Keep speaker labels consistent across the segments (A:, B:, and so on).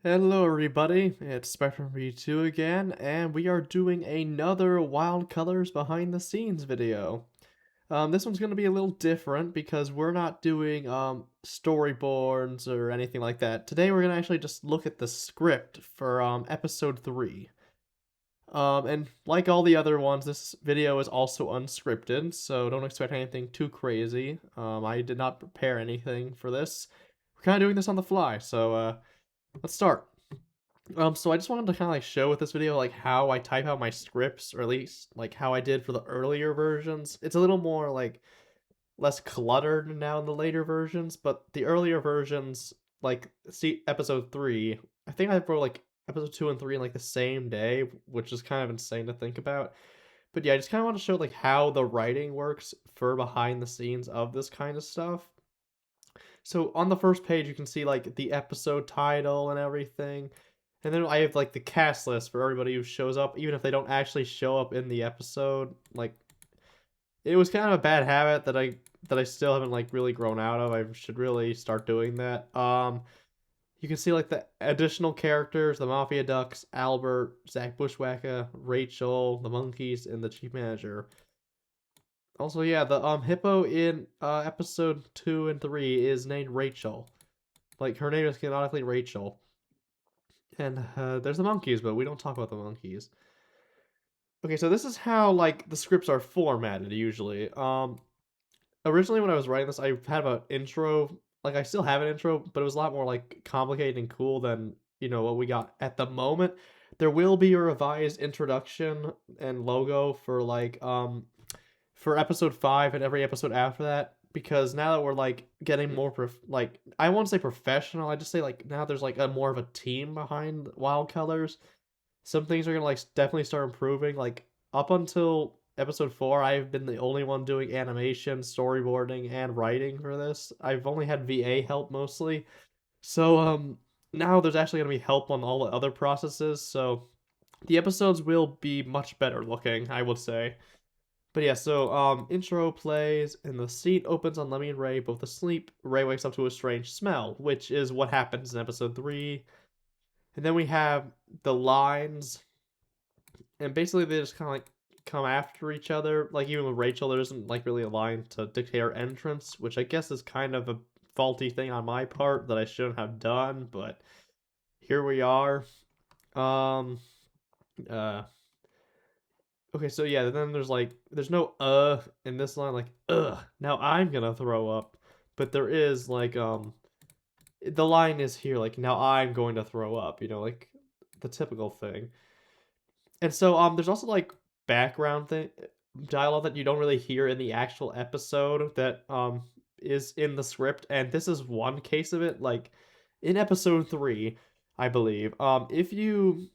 A: Hello everybody, it's Spectrum V2 again, and we are doing another Wild Colors behind the scenes video. This one's going to be a little different because we're not doing storyboards or anything like that. Today we're going to actually just look at the script for episode 3. And like all the other ones, this video is also unscripted, so don't expect anything too crazy. I did not prepare anything for this. We're kind of doing this on the fly, so let's start. So I just wanted to kind of like show with this video like how I type out my scripts, or at least like how I did for the earlier versions. It's a little more like less cluttered now in the later versions, but the earlier versions, like see episode 3, I think I wrote like episode 2 and 3 in like the same day, which is kind of insane to think about. But yeah, I just kind of want to show like how the writing works for behind the scenes of this kind of stuff. So on the first page, you can see like the episode title and everything. And then I have like the cast list for everybody who shows up, even if they don't actually show up in the episode. Like it was kind of a bad habit that I still haven't like really grown out of. I should really start doing that. You can see like the additional characters, the Mafia Ducks, Albert, Zach Bushwhacker, Rachel, the monkeys, and the chief manager. Also, yeah, the hippo in episode 2 and 3 is named Rachel. Like her name is canonically Rachel. And there's the monkeys, but we don't talk about the monkeys. Okay, so this is how like the scripts are formatted usually. Originally when I was writing this, I had an intro. Like I still have an intro, but it was a lot more like complicated and cool than what we got at the moment. There will be a revised introduction and logo for episode 5 and every episode after that, because now that we're like getting more like I won't say professional, I just say like now there's like a more of a team behind Wild Colors. Some things are gonna like definitely start improving. Like up until episode 4, I've been the only one doing animation, storyboarding, and writing for this. I've only had VA help mostly. So now there's actually gonna be help on all the other processes. So the episodes will be much better looking, I would say. But yeah, so intro plays and the scene opens on Lemmy and Ray both asleep. Ray wakes up to a strange smell, which is what happens in episode 3. And then we have the lines, and basically they just kind of like come after each other. Like even with Rachel, there isn't like really a line to dictate her entrance, which I guess is kind of a faulty thing on my part that I shouldn't have done, but here we are. Um uh okay, so yeah, then there's no in this line, like now I'm gonna throw up. But there is like the line is here like now I'm going to throw up, like the typical thing. And so there's also like background thing dialogue that you don't really hear in the actual episode that is in the script, and this is one case of it. Like in episode 3, I believe, if you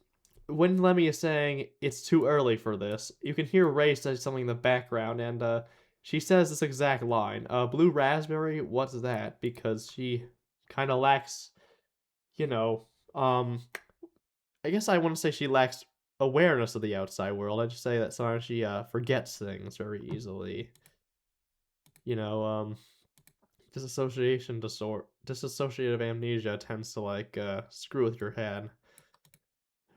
A: when Lemmy is saying it's too early for this, you can hear Ray say something in the background, and she says this exact line, blue raspberry, what's that? Because she kind of lacks, you know, um I guess I wouldn't say she lacks awareness of the outside world. I just say that sometimes she forgets things very easily. You know, dissociative amnesia tends to like screw with your head.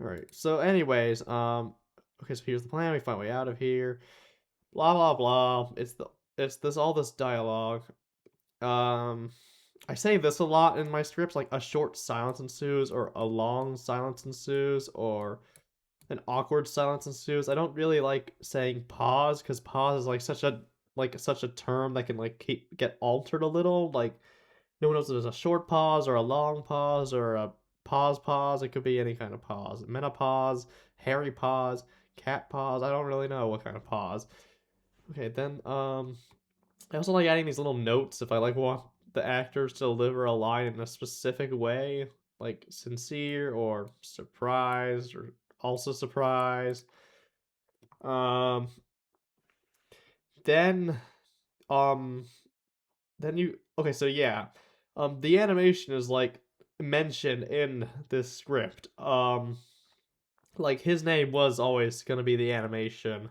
A: All right. So, anyways, okay. So here's the plan. We find a way out of here. Blah blah blah. It's this all this dialogue. Um, I say this a lot in my scripts, like a short silence ensues, or a long silence ensues, or an awkward silence ensues. I don't really like saying pause because pause is like such a term that can like get altered a little. Like no one knows if there's a short pause or a long pause or a pause. It could be any kind of pause. Menopause, hairy pause, cat pause. I don't really know what kind of pause. Okay, then I also like adding these little notes if I like want the actors to deliver a line in a specific way, like sincere or surprised or also surprised. Um, then um, then you okay? So yeah, the animation is like mentioned in this script. Like his name was always gonna be the animation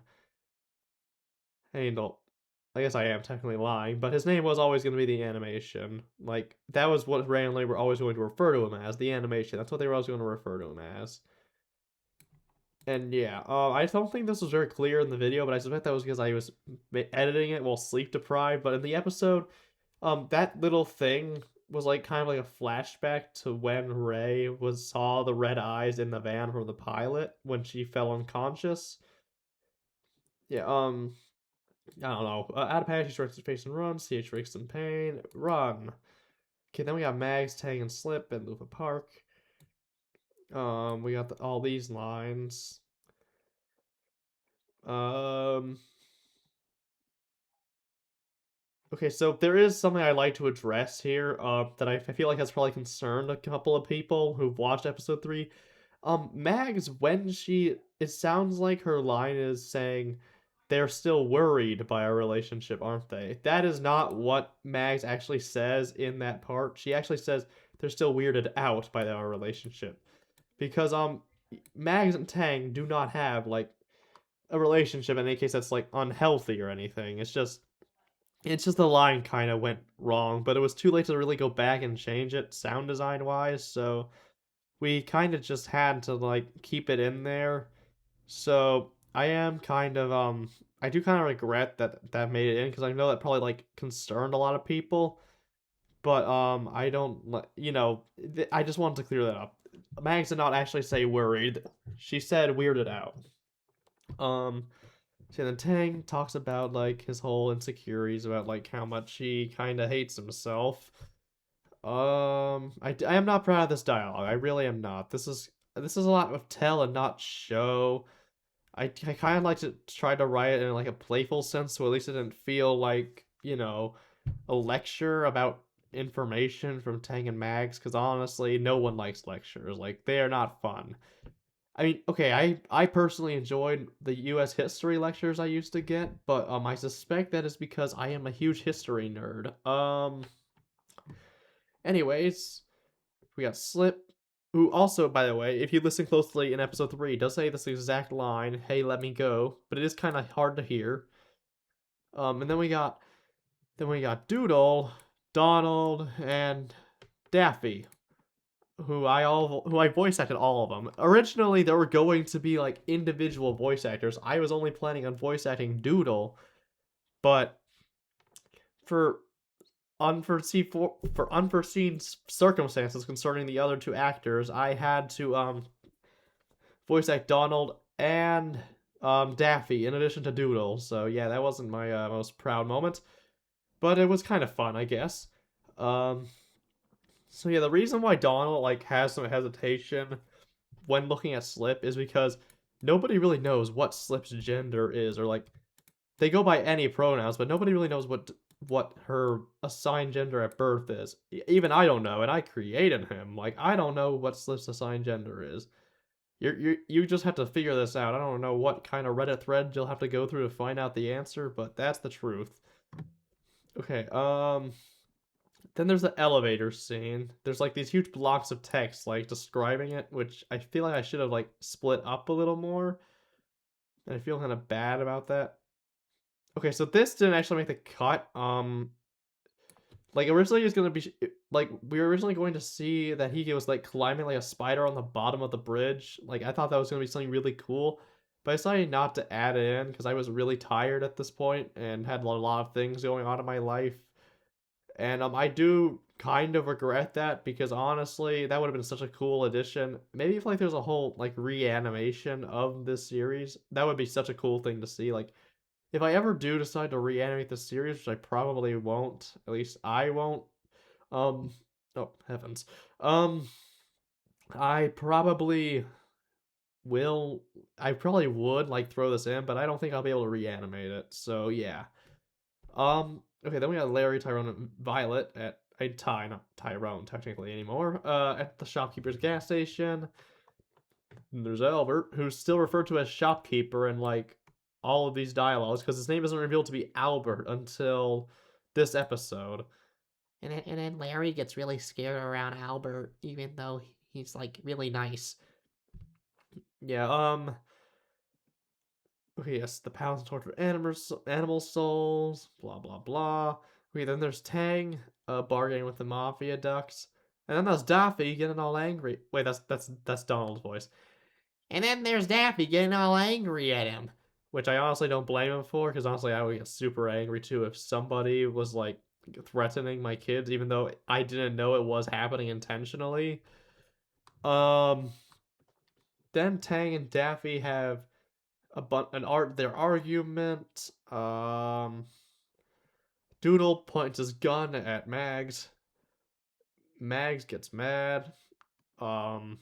A: handle. I guess I am technically lying, but his name was always going to be the animation. Like, that was what randomly were always going to refer to him as, the animation. That's what they were always going to refer to him as. And yeah, I don't think this was very clear in the video, but I suspect that was because I was editing it while sleep deprived. But in the episode, that little thing was like kind of like a flashback to when Ray saw the red eyes in the van from the pilot when she fell unconscious. Yeah, I don't know. Out of panic, she strikes his face and runs. CH shrieks in pain. Run. Okay, then we got Mags, Tang, and Slip and Lufa Park. We got all these lines. Um, okay, so there is something I'd like to address here, that I feel like has probably concerned a couple of people who've watched episode 3. Mags, when it sounds like her line is saying they're still worried by our relationship, aren't they? That is not what Mags actually says in that part. She actually says they're still weirded out by our relationship. Because, Mags and Tang do not have, like, a relationship in any case that's, like, unhealthy or anything. It's just the line kind of went wrong, but it was too late to really go back and change it sound design wise, so we kind of just had to like keep it in there. So I am kind of I do kind of regret that that made it in because I know that probably like concerned a lot of people, but I don't I just wanted to clear that up. Mags did not actually say worried. She said weirded out. Um So then Tang talks about like his whole insecurities about like how much he kind of hates himself. I am not proud of this dialogue. I really am not. This is a lot of tell and not show. I kind of like to try to write it in like a playful sense, so at least it didn't feel like a lecture about information from Tang and Mags. Because honestly, no one likes lectures. Like they are not fun. I mean, okay, I personally enjoyed the U.S. history lectures I used to get, but I suspect that is because I am a huge history nerd. Anyways, we got Slip, who also, by the way, if you listen closely in episode 3, does say this exact line, "Hey, let me go," but it is kind of hard to hear. And then we got Doodle, Donald, and Daffy, who I voice acted all of them. Originally, there were going to be like individual voice actors. I was only planning on voice acting Doodle, but for unforeseen circumstances concerning the other two actors, I had to voice act Donald and Daffy in addition to Doodle. So yeah, that wasn't my most proud moment, but it was kind of fun, I guess. Um, so yeah, the reason why Donald like has some hesitation when looking at Slip is because nobody really knows what Slip's gender is, or like they go by any pronouns, but nobody really knows what her assigned gender at birth is. Even I don't know, and I created him. Like I don't know what Slip's assigned gender is. You just have to figure this out. I don't know what kind of Reddit thread you'll have to go through to find out the answer, but that's the truth. Okay, then there's the elevator scene. There's like these huge blocks of text like describing it, which I feel like I should have like split up a little more. And I feel kind of bad about that. Okay, so this didn't actually make the cut. Like originally it was gonna be like we were originally going to see that he was like climbing like a spider on the bottom of the bridge. Like I thought that was gonna be something really cool, but I decided not to add it in because I was really tired at this point and had a lot of things going on in my life. And I do kind of regret that because honestly, that would have been such a cool addition. Maybe if like there's a whole like reanimation of this series, that would be such a cool thing to see. Like if I ever do decide to reanimate the series, which I probably won't, at least I won't. Um, oh heavens. Um, I probably will. I probably would like throw this in, but I don't think I'll be able to reanimate it. So yeah. Okay, then we got Larry, Tyrone, and Violet at a Ty, not Tyrone technically anymore. At the shopkeeper's gas station. And there's Albert, who's still referred to as shopkeeper in like all of these dialogues because his name isn't revealed to be Albert until this episode.
B: And then Larry gets really scared around Albert, even though he's like really nice.
A: Yeah, Okay, yes, the pounds of tortured animal souls, blah blah blah. Okay, then there's Tang, bargaining with the mafia ducks. And then there's Daffy getting all angry. Wait, that's Donald's voice.
B: And then there's Daffy getting all angry at him.
A: Which I honestly don't blame him for, because honestly I would get super angry too if somebody was like threatening my kids, even though I didn't know it was happening intentionally. Um, then Tang and Daffy have their argument. Doodle points his gun at Mags. Mags gets mad. Um,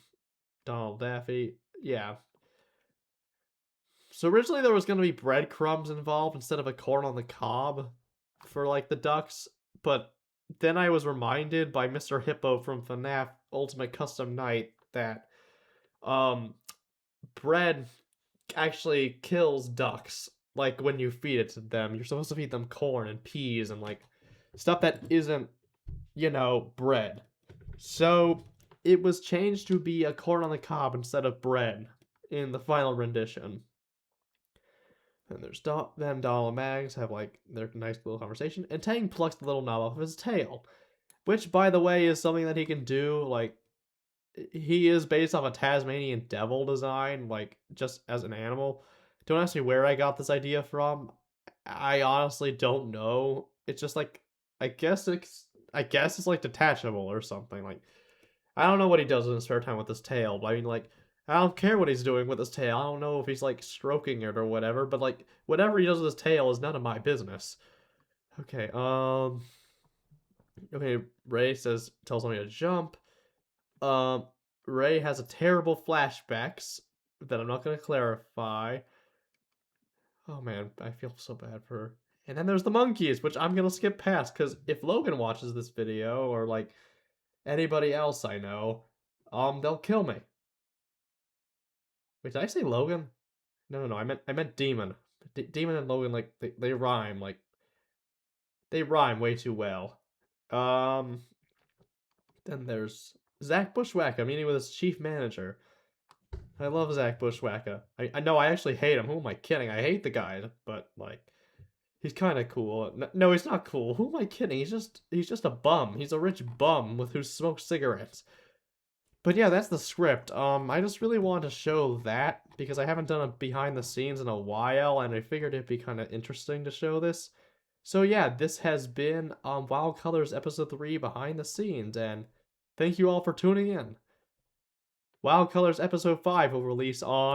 A: Donald Daffy. Yeah. So originally there was gonna be breadcrumbs involved instead of a corn on the cob for like the ducks, but then I was reminded by Mr. Hippo from FNAF Ultimate Custom Night that um bread actually kills ducks. Like when you feed it to them, you're supposed to feed them corn and peas and like stuff that isn't, bread. So it was changed to be a corn on the cob instead of bread in the final rendition. And there's then Donald and Mags have like their nice little conversation, and Tang plucks the little knob off of his tail, which, by the way, is something that he can do. Like, he is based off a Tasmanian devil design, like just as an animal. Don't ask me where I got this idea from. I honestly don't know. It's just like I guess it's like detachable or something. Like, I don't know what he does in his spare time with his tail, but I mean, like, I don't care what he's doing with his tail. I don't know if he's like stroking it or whatever, but like whatever he does with his tail is none of my business. Okay, okay, Ray tells me to jump. Um, Ray has a terrible flashbacks that I'm not gonna clarify. Oh man, I feel so bad for her. And then there's the monkeys, which I'm gonna skip past because if Logan watches this video or like anybody else I know, they'll kill me. Wait, did I say Logan? No, no, no. I meant Demon. Demon and Logan, like they rhyme, like they rhyme way too well. Um, then there's Zach Bushwhacker meeting with his chief manager. I love Zach Bushwhacker. I know I actually hate him. Who am I kidding? I hate the guy, but like he's kind of cool. No, he's not cool. Who am I kidding? He's just a bum. He's a rich bum with who smokes cigarettes. But yeah, that's the script. I just really wanted to show that because I haven't done a behind the scenes in a while, and I figured it'd be kind of interesting to show this. So yeah, this has been Wild Colors Episode 3 behind the scenes, and thank you all for tuning in. Wild Colors Episode 5 will release on